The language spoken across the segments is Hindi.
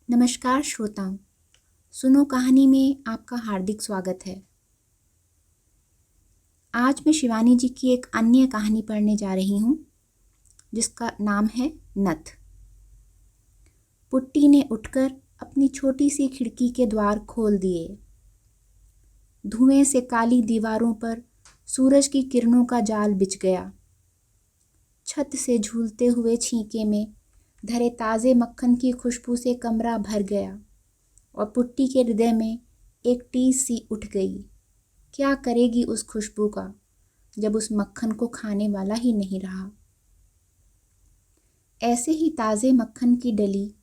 नमस्कार श्रोताओं, सुनो कहानी में आपका हार्दिक स्वागत है। आज मैं शिवानी जी की एक अन्य कहानी पढ़ने जा रही हूँ जिसका नाम है नथ। पुट्टी ने उठकर अपनी छोटी सी खिड़की के द्वार खोल दिए। धुएं से काली दीवारों पर सूरज की किरणों का जाल बिछ गया। छत से झूलते हुए छींके में धरे ताज़े मक्खन की खुशबू से कमरा भर गया और पुट्टी के हृदय में एक टीस सी उठ गई। क्या करेगी उस खुशबू का जब उस मक्खन को खाने वाला ही नहीं रहा। ऐसे ही ताज़े मक्खन की डली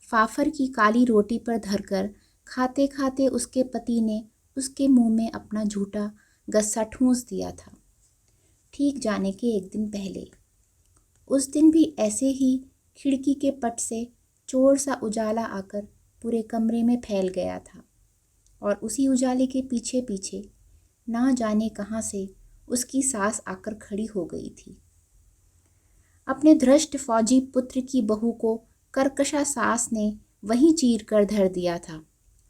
फाफर की काली रोटी पर धरकर खाते खाते उसके पति ने उसके मुंह में अपना झूठा गस्सा ठूंस दिया था, ठीक जाने के एक दिन पहले। उस दिन भी ऐसे ही खिड़की के पट से चोर सा उजाला आकर पूरे कमरे में फैल गया था और उसी उजाले के पीछे पीछे ना जाने कहाँ से उसकी सास आकर खड़ी हो गई थी। अपने धृष्ट फौजी पुत्र की बहू को कर्कशा सास ने वहीं चीर कर धर दिया था।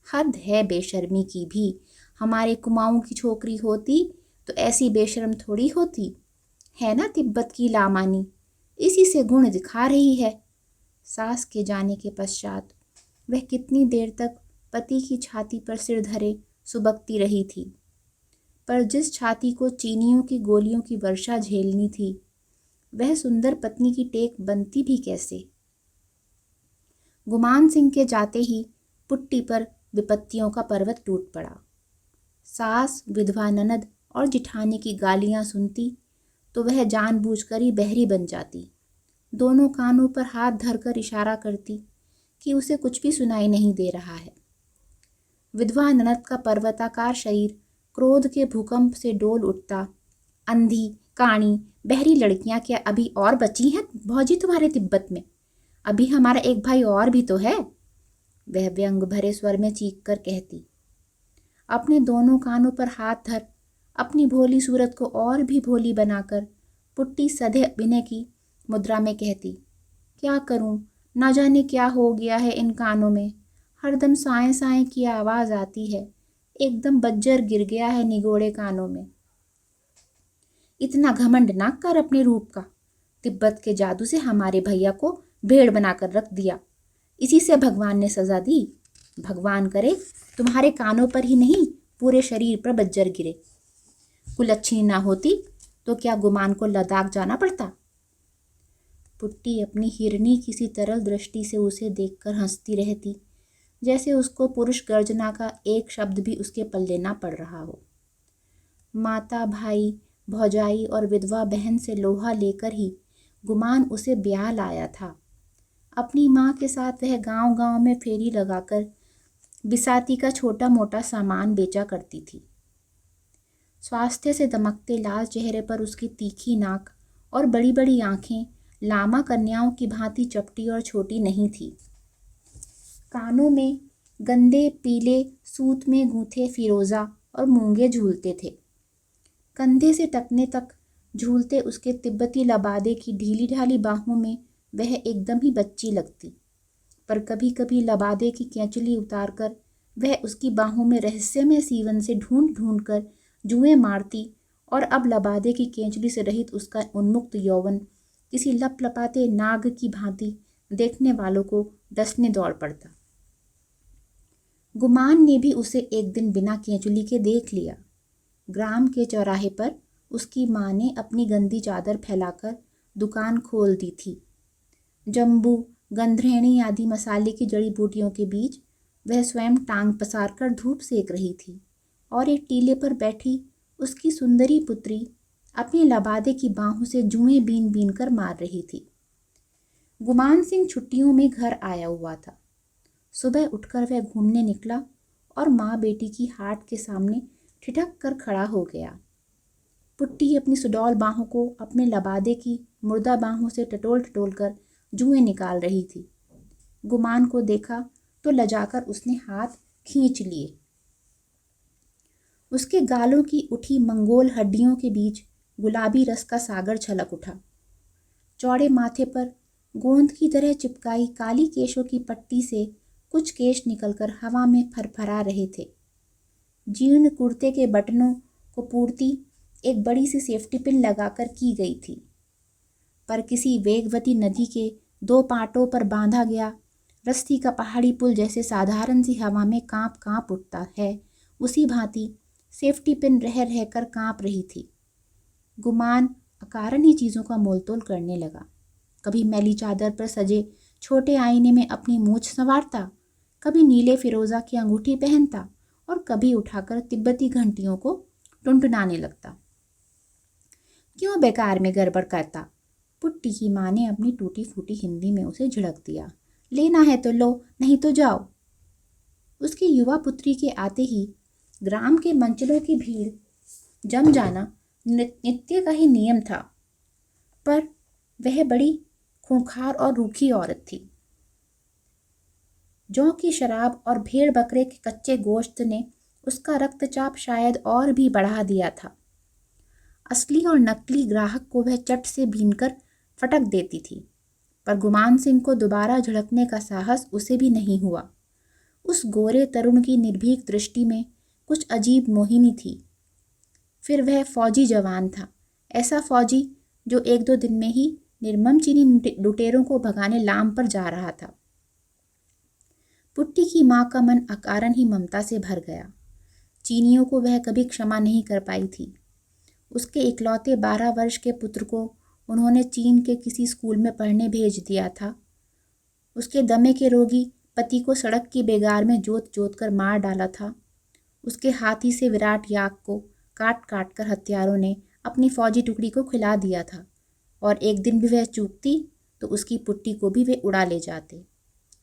हद है बेशर्मी की भी। हमारे कुमाऊं की छोकरी होती तो ऐसी बेशर्म थोड़ी होती है ना। तिब्बत की लामानी इसी से गुण दिखा रही है। सास के जाने के पश्चात वह कितनी देर तक पति की छाती पर सिर धरे सुबकती रही थी, पर जिस छाती को चीनियों की गोलियों की वर्षा झेलनी थी वह सुंदर पत्नी की टेक बनती भी कैसे। गुमान सिंह के जाते ही पुट्टी पर विपत्तियों का पर्वत टूट पड़ा। सास, विधवा ननद और जिठानी की गालियां सुनती तो वह जानबूझकर ही बहरी बन जाती। दोनों कानों पर हाथ धरकर इशारा करती कि उसे कुछ भी सुनाई नहीं दे रहा है। विधवा ननद का पर्वताकार शरीर क्रोध के भूकंप से डोल उठता। अंधी, काणी, बहरी लड़कियां क्या अभी और बची हैं भौजी तुम्हारे तिब्बत में? अभी हमारा एक भाई और भी तो है, वह व्यंग भरे स्वर में चीख कर कहती। अपने दोनों कानों पर हाथ धर अपनी भोली सूरत को और भी भोली बनाकर पुट्टी सधे अभिनय की मुद्रा में कहती, क्या करूं, ना जाने क्या हो गया है इन कानों में। हरदम साएं साएं की आवाज़ आती है। एकदम बज्जर गिर गया है निगोड़े कानों में। इतना घमंड ना कर अपने रूप का। तिब्बत के जादू से हमारे भैया को भेड़ बनाकर रख दिया। इसी से भगवान ने सजा दी। भगवान करे तुम्हारे कानों पर ही नहीं पूरे शरीर पर बज्जर गिरे। कुलच्छनी ना होती तो क्या गुमान को लद्दाख जाना पड़ता। पुट्टी अपनी हिरनी किसी तरल दृष्टि से उसे देखकर हंसती रहती, जैसे उसको पुरुष गर्जना का एक शब्द भी उसके पल्ले ना पड़ रहा हो। माता, भाई, भौजाई और विधवा बहन से लोहा लेकर ही गुमान उसे ब्याह लाया था। अपनी माँ के साथ वह गांव-गांव में फेरी लगाकर बिसाती का छोटा मोटा सामान बेचा करती थी। स्वास्थ्य से दमकते लाल चेहरे पर उसकी तीखी नाक और बड़ी बड़ी आंखें लामा कन्याओं की भांति चपटी और छोटी नहीं थी। कानों में गंदे पीले सूत में गूंथे फिरोजा और मूंगे झूलते थे। कंधे से टखने तक झूलते उसके तिब्बती लबादे की ढीली ढाली बाहों में वह एकदम ही बच्ची लगती, पर कभी कभी लबादे की केंचुली उतारकर वह उसकी बाहों में रहस्यमय सीवन से ढूंढ ढूंढ कर जुएं मारती और अब लबादे की केंचुली से रहित उसका उन्मुक्त यौवन किसी लपलपाते नाग की भांति देखने वालों को डसने दौड़ पड़ता। गुमान ने भी उसे एक दिन बिना केंचुली के देख लिया। ग्राम के चौराहे पर उसकी माँ ने अपनी गंदी चादर फैलाकर दुकान खोल दी थी। जम्बू, गंधरेणी आदि मसाले की जड़ी बूटियों के बीच वह स्वयं टांग पसार कर धूप सेक रही थी और एक टीले पर बैठी उसकी सुंदरी पुत्री अपने लबादे की बाहों से जुएं बीन बीन कर मार रही थी। गुमान सिंह छुट्टियों में घर आया हुआ था। सुबह उठकर वह घूमने निकला और माँ बेटी की हाट के सामने ठिठक कर खड़ा हो गया। पुट्टी अपनी सुडौल बाहों को अपने लबादे की मुर्दा बाहों से टटोल टटोल कर जुएं निकाल रही थी। गुमान को देखा तो लजाकर उसने हाथ खींच लिए। उसके गालों की उठी मंगोल हड्डियों के बीच गुलाबी रस का सागर छलक उठा। चौड़े माथे पर गोंद की तरह चिपकाई काली केशों की पट्टी से कुछ केश निकलकर हवा में फरफरा रहे थे। जीर्ण कुर्ते के बटनों को पूर्ति एक बड़ी सी सेफ्टी पिन लगाकर की गई थी, पर किसी वेगवती नदी के 2 पाटों पर बांधा गया रस्सी का पहाड़ी पुल जैसे साधारण सी हवा में कांप कांप उठता है, उसी भांति सेफ्टी पिन रह रहकर कांप रही थी। गुमान अकारण ही चीज़ों का मोलतोल करने लगा। कभी मैली चादर पर सजे छोटे आईने में अपनी मूछ संवारता, कभी नीले फिरोजा की अंगूठी पहनता और कभी उठाकर तिब्बती घंटियों को टुनटुनाने लगता। क्यों बेकार में गड़बड़ करता? पुट्टी की माँ ने अपनी टूटी फूटी हिंदी में उसे झिड़क दिया। लेना है तो लो, नहीं तो जाओ। उसकी युवा पुत्री के आते ही ग्राम के मंचलों की भीड़ जम जाना नित्य का ही नियम था, पर वह बड़ी खूंखार और रूखी औरत थी। जौ की शराब और भेड़ बकरे के कच्चे गोश्त ने उसका रक्तचाप शायद और भी बढ़ा दिया था। असली और नकली ग्राहक को वह चट से बीनकर फटक देती थी, पर गुमान सिंह को दोबारा झड़कने का साहस उसे भी नहीं हुआ। उस गोरे तरुण की निर्भीक दृष्टि में कुछ अजीब मोहिनी थी। फिर वह फौजी जवान था, ऐसा फौजी जो 1-2 दिन में ही निर्मम चीनी लुटेरों को भगाने लाम पर जा रहा था। पुट्टी की माँ का मन अकारण ही ममता से भर गया। चीनियों को वह कभी क्षमा नहीं कर पाई थी। उसके इकलौते 12 वर्ष के पुत्र को उन्होंने चीन के किसी स्कूल में पढ़ने भेज दिया था। उसके दमे के रोगी पति को सड़क की बेगार में जोत जोत कर मार डाला था। उसके हाथी से विराट याक को काट काट कर हत्यारों ने अपनी फौजी टुकड़ी को खिला दिया था, और एक दिन भी वह चूकती तो उसकी पुट्टी को भी वे उड़ा ले जाते।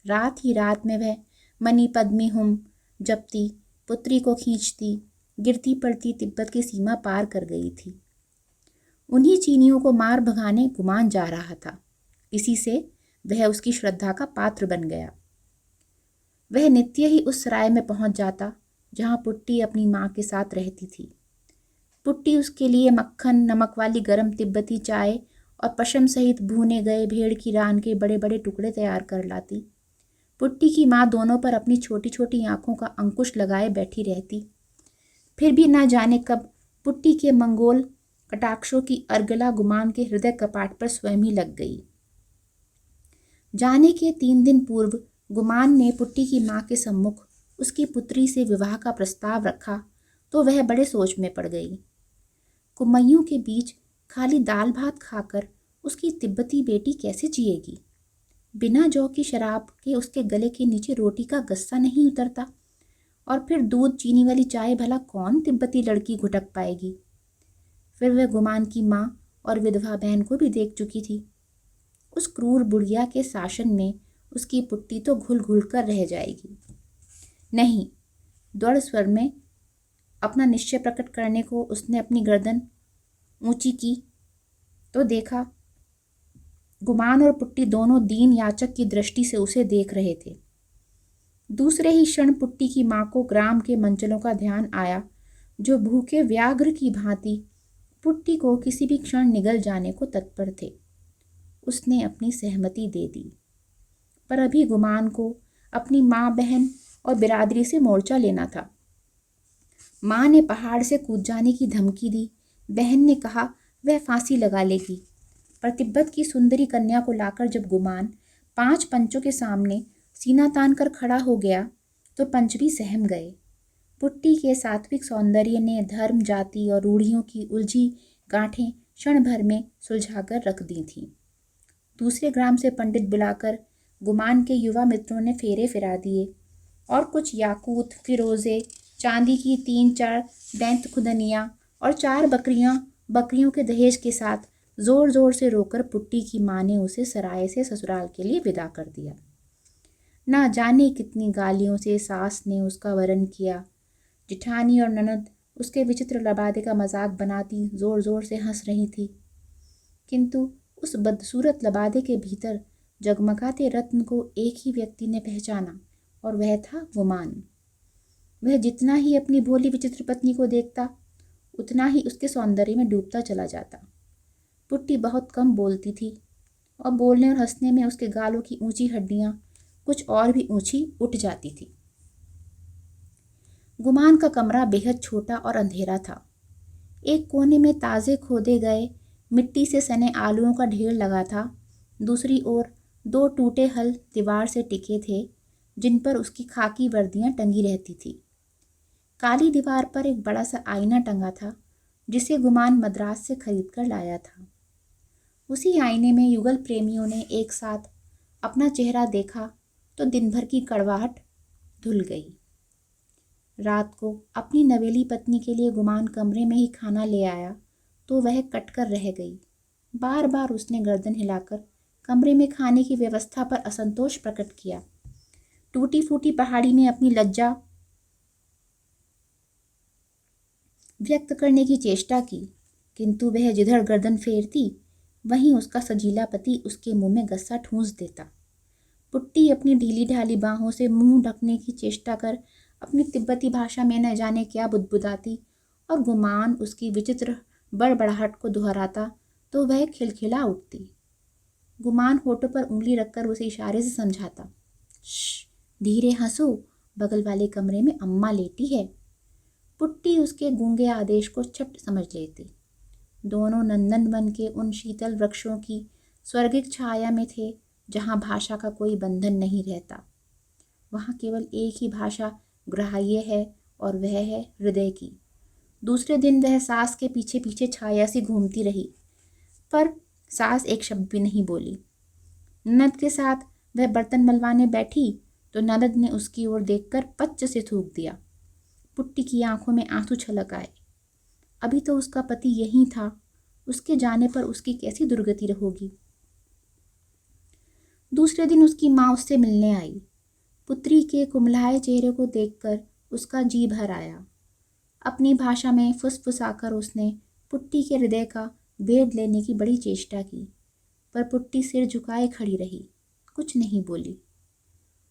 रात ही रात में वह मनी पद्मी हुम जपती, पुत्री को खींचती, गिरती पड़ती तिब्बत की सीमा पार कर गई थी। उन्हीं चीनियों को मार भगाने गुमान जा रहा था। इसी से वह उसकी श्रद्धा का पात्र बन गया। वह नित्य ही उस सराय में पहुंच जाता जहां पुट्टी अपनी माँ के साथ रहती थी। पुट्टी उसके लिए मक्खन नमक वाली गर्म तिब्बती चाय और पशम सहित भूने गए भेड़ की रान के बड़े बड़े टुकड़े तैयार कर लाती। पुट्टी की माँ दोनों पर अपनी छोटी छोटी आंखों का अंकुश लगाए बैठी रहती। फिर भी ना जाने कब पुट्टी के मंगोल कटाक्षों की अर्गला गुमान के हृदय कपाट पर स्वयं ही लग गई। जाने के 3 दिन पूर्व गुमान ने पुट्टी की माँ के सम्मुख उसकी पुत्री से विवाह का प्रस्ताव रखा तो वह बड़े सोच में पड़ गई। कुमैयों के बीच खाली दाल भात खाकर उसकी तिब्बती बेटी कैसे जिएगी? बिना जौ की शराब के उसके गले के नीचे रोटी का गस्सा नहीं उतरता, और फिर दूध चीनी वाली चाय भला कौन तिब्बती लड़की घुटक पाएगी? फिर वह गुमान की माँ और विधवा बहन को भी देख चुकी थी। उस क्रूर बुढ़िया के शासन में उसकी पुट्टी तो घुल घुल कर रह जाएगी। नहीं, दृढ़ स्वर में अपना निश्चय प्रकट करने को उसने अपनी गर्दन ऊंची की तो देखा गुमान और पुट्टी दोनों दीन याचक की दृष्टि से उसे देख रहे थे। दूसरे ही क्षण पुट्टी की माँ को ग्राम के मंचलों का ध्यान आया, जो भूखे व्याघ्र की भांति पुट्टी को किसी भी क्षण निगल जाने को तत्पर थे। उसने अपनी सहमति दे दी, पर अभी गुमान को अपनी माँ बहन और बिरादरी से मोर्चा लेना था। माँ ने पहाड़ से कूद जाने की धमकी दी। बहन ने कहा वह फांसी लगा लेगी। पर तिब्बत की सुंदरी कन्या को लाकर जब गुमान 5 पंचों के सामने सीना तान कर खड़ा हो गया तो पंच भी सहम गए। पुट्टी के सात्विक सौंदर्य ने धर्म जाति और रूढ़ियों की उलझी गांठें क्षण भर में सुलझाकर रख दी थीं। दूसरे ग्राम से पंडित बुलाकर गुमान के युवा मित्रों ने फेरे फिरा दिए और कुछ याकूत फिरोजे चांदी की 3-4 दैंत खुदनियाँ और 4 बकरियों के दहेज के साथ जोर जोर से रोकर पुट्टी की माँ ने उसे सराय से ससुराल के लिए विदा कर दिया। ना जाने कितनी गालियों से सास ने उसका वरण किया। जिठानी और ननद उसके विचित्र लबादे का मजाक बनाती जोर जोर से हंस रही थी, किंतु उस बदसूरत लबादे के भीतर जगमगाते रत्न को एक ही व्यक्ति ने पहचाना, और वह था गुमान। वह जितना ही अपनी भोली विचित्र पत्नी को देखता उतना ही उसके सौंदर्य में डूबता चला जाता। पुट्टी बहुत कम बोलती थी और बोलने और हंसने में उसके गालों की ऊंची हड्डियां कुछ और भी ऊंची उठ जाती थी। गुमान का कमरा बेहद छोटा और अंधेरा था। एक कोने में ताज़े खोदे गए मिट्टी से सने आलूओं का ढेर लगा था। दूसरी ओर 2 टूटे हल दीवार से टिके थे, जिन पर उसकी खाकी वर्दियां टंगी रहती थी। काली दीवार पर एक बड़ा सा आईना टंगा था, जिसे गुमान मद्रास से खरीद कर लाया था। उसी आईने में युगल प्रेमियों ने एक साथ अपना चेहरा देखा तो दिन भर की कड़वाहट धुल गई। रात को अपनी नवेली पत्नी के लिए गुमान कमरे में ही खाना ले आया तो वह कटकर रह गई। बार बार उसने गर्दन हिलाकर कमरे में खाने की व्यवस्था पर असंतोष प्रकट किया। टूटी फूटी पहाड़ी में अपनी लज्जा व्यक्त करने की चेष्टा की, किंतु वह जिधर गर्दन फेरती वहीं उसका सजीला पति उसके मुंह में गस्सा ठूंस देता। पुट्टी अपनी ढीली ढाली बाहों से मुंह ढकने की चेष्टा कर अपनी तिब्बती भाषा में न जाने क्या बुदबुदाती और गुमान उसकी विचित्र बड़बड़ाहट को दोहराता तो वह खिलखिला उठती। गुमान होठों पर उंगली रखकर उसे इशारे से समझाता, श्श, धीरे हंसो, बगल वाले कमरे में अम्मा लेटी है। पुट्टी उसके गूंगे आदेश को झट समझ लेती। दोनों नंदन वन के उन शीतल वृक्षों की स्वर्गिक छाया में थे, जहाँ भाषा का कोई बंधन नहीं रहता। वहाँ केवल एक ही भाषा ग्राह्य है और वह है हृदय की। दूसरे दिन वह सास के पीछे पीछे छाया सी घूमती रही, पर सास एक शब्द भी नहीं बोली। ननद के साथ वह बर्तन मलवाने बैठी तो ननद ने उसकी ओर देखकर पच्च से थूक दिया। पुट्टी की आंखों में आंसू छलक आए। अभी तो उसका पति यहीं था, उसके जाने पर उसकी कैसी दुर्गति होगी। दूसरे दिन उसकी माँ उससे मिलने आई। पुत्री के कुम्हलाए चेहरे को देखकर उसका जी भर आया। अपनी भाषा में फुसफुसाकर उसने पुट्टी के हृदय का भेद लेने की बड़ी चेष्टा की, पर पुट्टी सिर झुकाए खड़ी रही, कुछ नहीं बोली।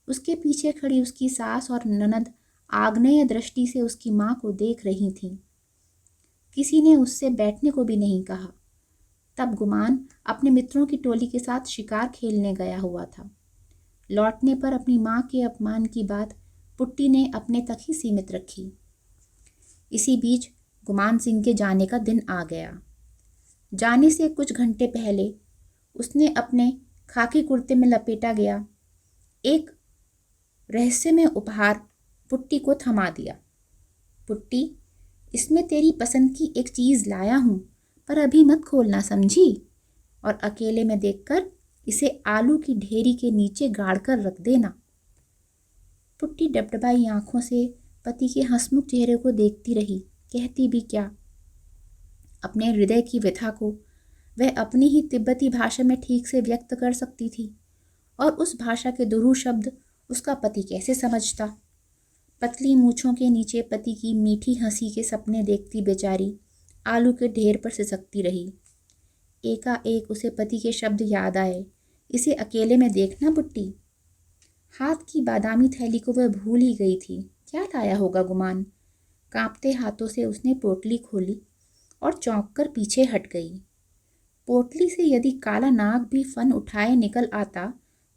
उसके पीछे खड़ी उसकी सास और ननद आग्नेय दृष्टि से उसकी माँ को देख रही थीं। किसी ने उससे बैठने को भी नहीं कहा। तब गुमान अपने मित्रों की टोली के साथ शिकार खेलने गया हुआ था। लौटने पर अपनी माँ के अपमान की बात पुट्टी ने अपने तक ही सीमित रखी। इसी बीच गुमान सिंह के जाने का दिन आ गया। जाने से कुछ घंटे पहले उसने अपने खाकी कुर्ते में लपेटा गया एक रहस्यमय उपहार पुट्टी को थमा दिया। पुट्टी, इसमें तेरी पसंद की एक चीज़ लाया हूँ, पर अभी मत खोलना, समझी? और अकेले में देखकर इसे आलू की ढेरी के नीचे गाड़ कर रख देना। पुट्टी डबडबाई आंखों से पति के हंसमुख चेहरे को देखती रही। कहती भी क्या? अपने हृदय की व्यथा को वह अपनी ही तिब्बती भाषा में ठीक से व्यक्त कर सकती थी, और उस भाषा के दुरूह शब्द उसका पति कैसे समझता? पतली मूछों के नीचे पति की मीठी हंसी के सपने देखती बेचारी आलू के ढेर पर सिसकती रही। एकाएक उसे पति के शब्द याद आए, इसे अकेले में देखना पुट्टी। हाथ की बादामी थैली को वह भूल ही गई थी। क्या लाया होगा गुमान? कांपते हाथों से उसने पोटली खोली और चौंक कर पीछे हट गई। पोटली से यदि काला नाग भी फन उठाए निकल आता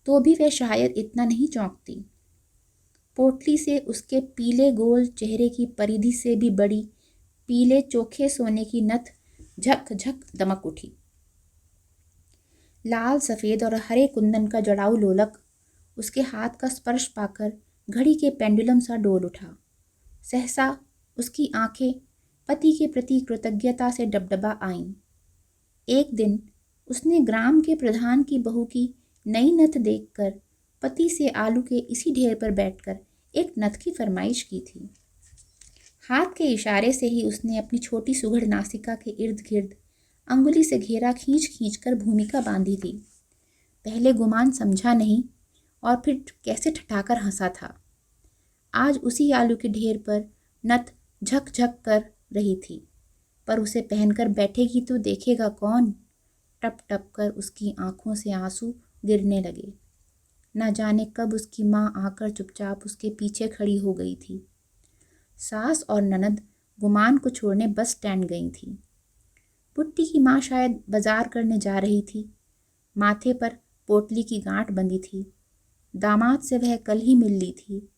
तो भी वह शायद इतना नहीं चौंकती। पोटली से उसके पीले गोल चेहरे की परिधि से भी बड़ी पीले चोखे सोने की नथ झक झक दमक उठी। लाल सफ़ेद और हरे कुंदन का जड़ाऊ लोलक उसके हाथ का स्पर्श पाकर घड़ी के पेंडुलम सा डोल उठा। सहसा उसकी आंखें पति के प्रति कृतज्ञता से डबडबा आईं। एक दिन उसने ग्राम के प्रधान की बहू की नई नथ देखकर पति से आलू के इसी ढेर पर बैठकर एक नथ की फरमाइश की थी। हाथ के इशारे से ही उसने अपनी छोटी सुघड़ नासिका के इर्द गिर्द अंगुली से घेरा खींच खींच कर भूमिका बांधी थी। पहले गुमान समझा नहीं और फिर कैसे ठठाकर हंसा था। आज उसी आलू के ढेर पर नथ झक झक कर रही थी, पर उसे पहनकर बैठेगी तो देखेगा कौन? टप टप कर उसकी आंखों से आंसू गिरने लगे। न जाने कब उसकी माँ आकर चुपचाप उसके पीछे खड़ी हो गई थी। सास और ननद गुमान को छोड़ने बस स्टैंड गई थी। पुट्टी की माँ शायद बाजार करने जा रही थी। माथे पर पोटली की गांठ बंधी थी। दामाद से वह कल ही मिल ली थी।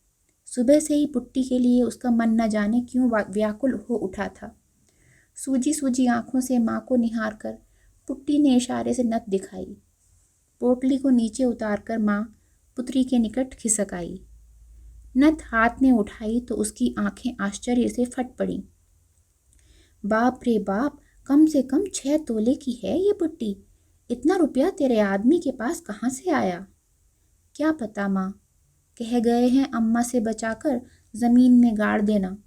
सुबह से ही पुट्टी के लिए उसका मन न जाने क्यों व्याकुल हो उठा था। सूजी सूजी आंखों से माँ को निहार कर पुट्टी ने इशारे से नथ दिखाई। पोटली को नीचे उतारकर माँ पुत्री के निकट खिसक आई। नथ हाथ में उठाई तो उसकी आंखें आश्चर्य से फट पड़ी। बाप रे बाप, कम से कम 6 तोले की है ये पुट्टी। इतना रुपया तेरे आदमी के पास कहाँ से आया? क्या पता माँ, कह गए हैं अम्मा से बचाकर जमीन में गाड़ देना।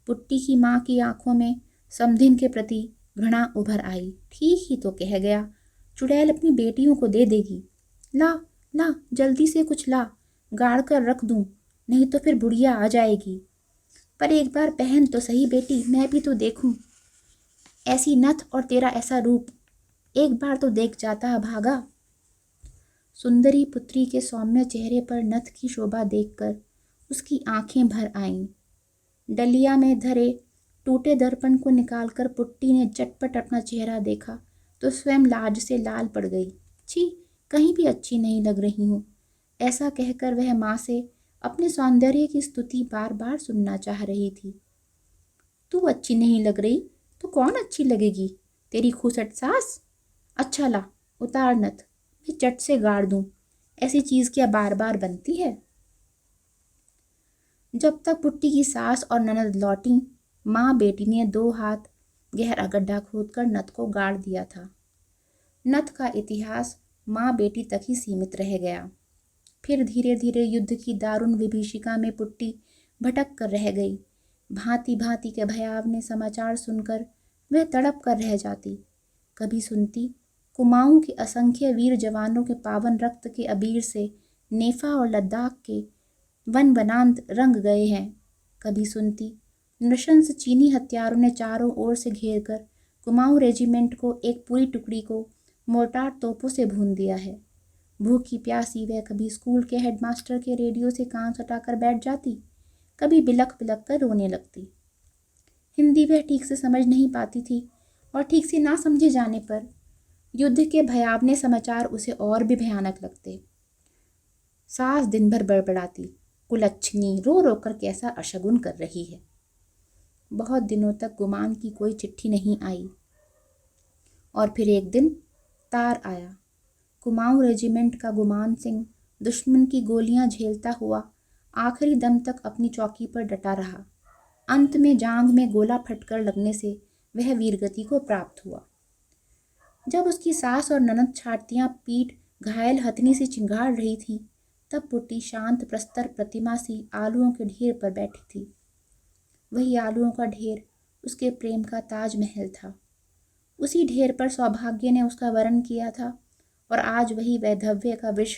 पुट्टी की माँ की आंखों में समधिन के प्रति घृणा उभर आई। ठीक ही तो कह गया, चुड़ैल अपनी बेटियों को दे देगी। ला ला जल्दी से कुछ ला, गाड़ कर रख दूं, नहीं तो फिर बुढ़िया आ जाएगी। पर एक बार पहन तो सही बेटी, मैं भी तो देखूं। ऐसी नथ और तेरा ऐसा रूप, एक बार तो देख जाता भागा। सुंदरी पुत्री के सौम्य चेहरे पर नथ की शोभा देखकर उसकी आंखें भर आईं। डलिया में धरे टूटे दर्पण को निकालकर पुट्टी ने झटपट अपना चेहरा देखा तो स्वयं लाज से लाल पड़ गई। छी, कहीं भी अच्छी नहीं लग रही हूँ, ऐसा कहकर वह माँ से अपने सौंदर्य की स्तुति बार बार सुनना चाह रही थी। तू अच्छी नहीं लग रही तो कौन अच्छी लगेगी? तेरी खूसट सास? अच्छा ला, उतार नथ, मैं चट से गाड़ दूं। ऐसी चीज क्या बार बार बनती है? जब तक पुट्टी की सास और ननद लौटी, माँ बेटी ने 2 हाथ गहरा गड्ढा खोदकर नथ को गाड़ दिया था। नथ का इतिहास माँ बेटी तक ही सीमित रह गया। फिर धीरे धीरे युद्ध की दारुण विभीषिका में पुट्टी भटक कर रह गई। भांति भांति के भयावने समाचार सुनकर वह तड़प कर रह जाती। कभी सुनती कुमाऊं के असंख्य वीर जवानों के पावन रक्त के अबीर से नेफा और लद्दाख के वन वनांत रंग गए हैं। कभी सुनती नृशंस चीनी हत्यारों ने चारों ओर से घेर कर कुमाऊं रेजिमेंट को एक पूरी टुकड़ी को मोर्टार तोपों से भून दिया है। भूखी प्यासी वह कभी स्कूल के हेडमास्टर के रेडियो से कान सटाकर बैठ जाती, कभी बिलख बिलख कर रोने लगती। हिंदी वह ठीक से समझ नहीं पाती थी और ठीक से ना समझे जाने पर युद्ध के भयावने समाचार उसे और भी भयानक लगते। सास दिन भर बड़बड़ाती, कुलच्छनी, रो रो कर कैसा अशगुन कर रही है। बहुत दिनों तक गुमान की कोई चिट्ठी नहीं आई और फिर एक दिन तार आया। कुमाऊं रेजिमेंट का गुमान सिंह दुश्मन की गोलियां झेलता हुआ आखिरी दम तक अपनी चौकी पर डटा रहा। अंत में जांघ में गोला फटकर लगने से वह वीरगति को प्राप्त हुआ। जब उसकी सास और ननद छातियां पीट घायल हथनी से चिंगाड़ रही थी, तब पुट्टी शांत प्रस्तर प्रतिमा सी आलुओं के ढेर पर बैठी थी। वही आलुओं का ढेर उसके प्रेम का ताजमहल था। उसी ढेर पर सौभाग्य ने उसका वरण किया था और आज वही वैधव्य का विष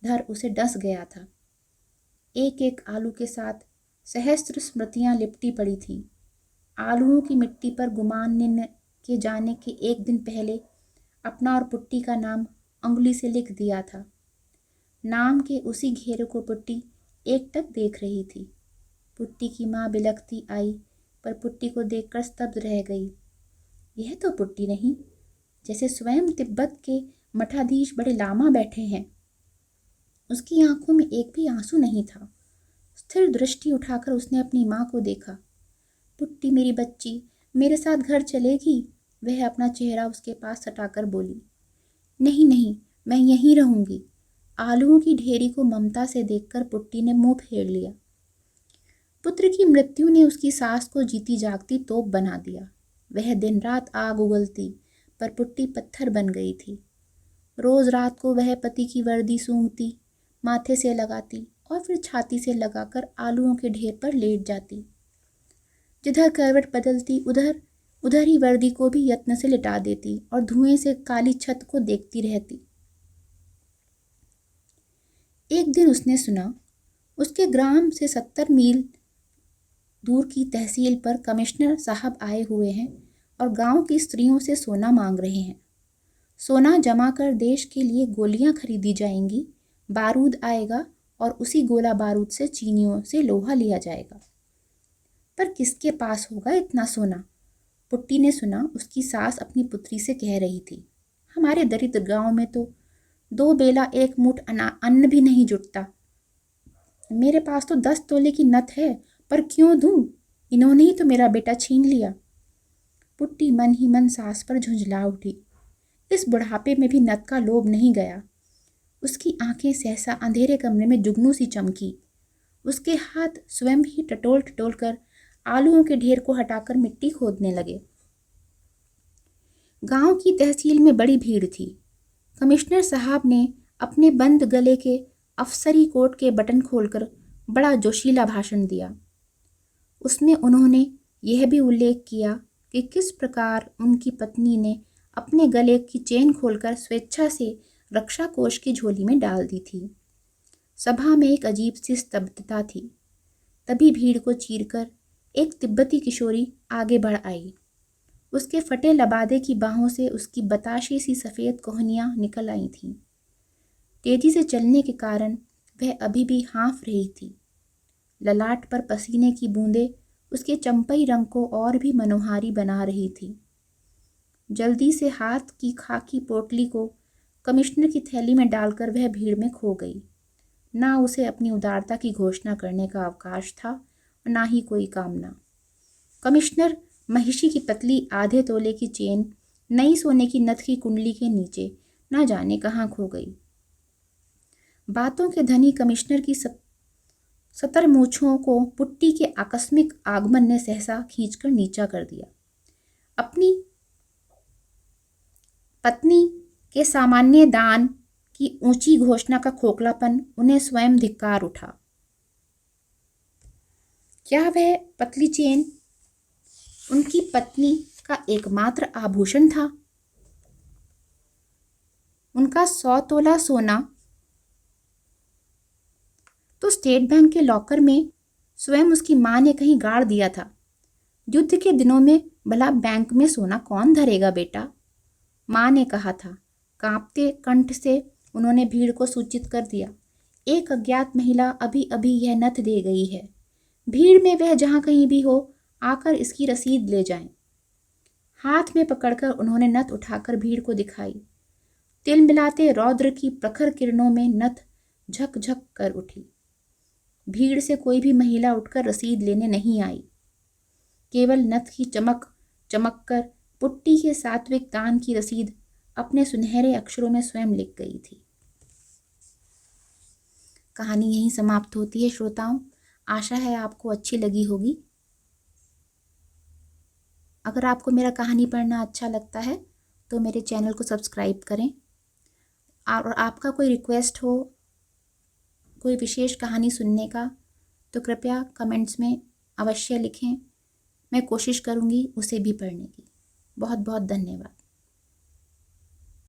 धर उसे डस गया था। एक एक आलू के साथ सहस्त्र स्मृतियां लिपटी पड़ी थीं। आलुओं की मिट्टी पर गुमान ने के जाने के एक दिन पहले अपना और पुट्टी का नाम अंगुली से लिख दिया था। नाम के उसी घेरे को पुट्टी एकटक देख रही थी। पुट्टी की माँ बिलखती आई, पर पुट्टी को देखकर स्तब्ध रह गई। यह तो पुट्टी नहीं, जैसे स्वयं तिब्बत के मठाधीश बड़े लामा बैठे हैं। उसकी आंखों में एक भी आंसू नहीं था। स्थिर दृष्टि उठाकर उसने अपनी माँ को देखा। पुट्टी मेरी बच्ची, मेरे साथ घर चलेगी? वह अपना चेहरा उसके पास सटाकर बोली। नहीं नहीं, मैं यहीं रहूंगी। आलुओं की ढेरी को ममता से देखकर पुट्टी ने मुंह फेर लिया। पुत्र की मृत्यु ने उसकी सास को जीती जागती तोप बना दिया। वह दिन रात आग उगलती, पर पुट्टी पत्थर बन गई थी। रोज रात को वह पति की वर्दी सूंघती, माथे से लगाती और फिर छाती से लगाकर आलुओं के ढेर पर लेट जाती। जिधर करवट बदलती उधर उधर ही वर्दी को भी यत्न से लिटा देती और धुएं से काली छत को देखती रहती। एक दिन उसने सुना उसके ग्राम से 70 मील दूर की तहसील पर कमिश्नर साहब आए हुए हैं और गांव की स्त्रियों से सोना मांग रहे हैं। सोना जमा कर देश के लिए गोलियां खरीदी जाएंगी, बारूद आएगा और उसी गोला बारूद से चीनियों से लोहा लिया जाएगा। पर किसके पास होगा इतना सोना? पुट्टी ने सुना उसकी सास अपनी पुत्री से कह रही थी, हमारे दरिद्र गांव में तो 2 बेला 1 मुठ अन्न भी नहीं जुटता। मेरे पास तो 10 तोले की नथ है, पर क्यों दूं? इन्होंने ही तो मेरा बेटा छीन लिया। पुट्टी मन ही मन सास पर झुंझला उठी। इस बुढ़ापे में भी नथ का लोभ नहीं गया। उसकी आंखें सहसा अंधेरे कमरे में जुगनू सी चमकी। उसके हाथ स्वयं ही टटोल टटोल कर आलूओं के ढेर को हटाकर मिट्टी खोदने लगे। गांव की तहसील में बड़ी भीड़ थी। कमिश्नर साहब ने अपने बंद गले के अफसरी कोट के बटन खोलकर बड़ा जोशीला भाषण दिया। उसमें उन्होंने यह भी उल्लेख किया कि किस प्रकार उनकी पत्नी ने अपने गले की चेन खोलकर स्वेच्छा से रक्षा कोष की झोली में डाल दी थी। सभा में एक अजीब सी स्तब्धता थी। तभी भीड़ को चीरकर एक तिब्बती किशोरी आगे बढ़ आई। उसके फटे लबादे की बाहों से उसकी बताशी सी सफ़ेद कोहनियाँ निकल आई थीं। तेजी से चलने के कारण वह अभी भी हाँफ रही थी। ललाट पर पसीने की बूंदें उसके चंपई रंग को और भी मनोहारी बना रही थी। जल्दी से हाथ की खाकी पोटली को कमिश्नर की थैली में डालकर वह भीड़ में खो गई। ना उसे अपनी उदारता की घोषणा करने का अवकाश था और ना ही कोई कामना। कमिश्नर महिषी की पतली आधे तोले की चेन नई सोने की नथ की कुंडली के नीचे ना जाने कहाँ खो गई। बातों के धनी कमिश्नर की सतर मूछों को पुट्टी के आकस्मिक आगमन ने सहसा खींचकर नीचा कर दिया। अपनी पत्नी के सामान्य दान की ऊंची घोषणा का खोखलापन उन्हें स्वयं धिक्कार उठा। क्या वह पतली चेन उनकी पत्नी का एकमात्र आभूषण था? उनका 100 तोला सोना तो स्टेट बैंक के लॉकर में स्वयं उसकी माँ ने कहीं गाड़ दिया था। युद्ध के दिनों में भला बैंक में सोना कौन धरेगा बेटा? माँ ने कहा था। कांपते कंठ से उन्होंने भीड़ को सूचित कर दिया। एक अज्ञात महिला अभी अभी यह नथ दे गई है। भीड़ में वह जहाँ कहीं भी हो आकर इसकी रसीद ले जाएं। हाथ में पकड़कर उन्होंने नथ उठाकर भीड़ को दिखाई। तिलमिलाते रौद्र की प्रखर किरणों में नथ झक झक कर उठी। भीड़ से कोई भी महिला उठकर रसीद लेने नहीं आई। केवल नथ की चमक चमक कर पुट्टी के सात्विक दान की रसीद अपने सुनहरे अक्षरों में स्वयं लिख गई थी। कहानी यहीं समाप्त होती है श्रोताओं। आशा है आपको अच्छी लगी होगी। अगर आपको मेरा कहानी पढ़ना अच्छा लगता है तो मेरे चैनल को सब्सक्राइब करें। और आपका कोई रिक्वेस्ट हो कोई विशेष कहानी सुनने का तो कृपया कमेंट्स में अवश्य लिखें। मैं कोशिश करूँगी उसे भी पढ़ने की। बहुत बहुत धन्यवाद।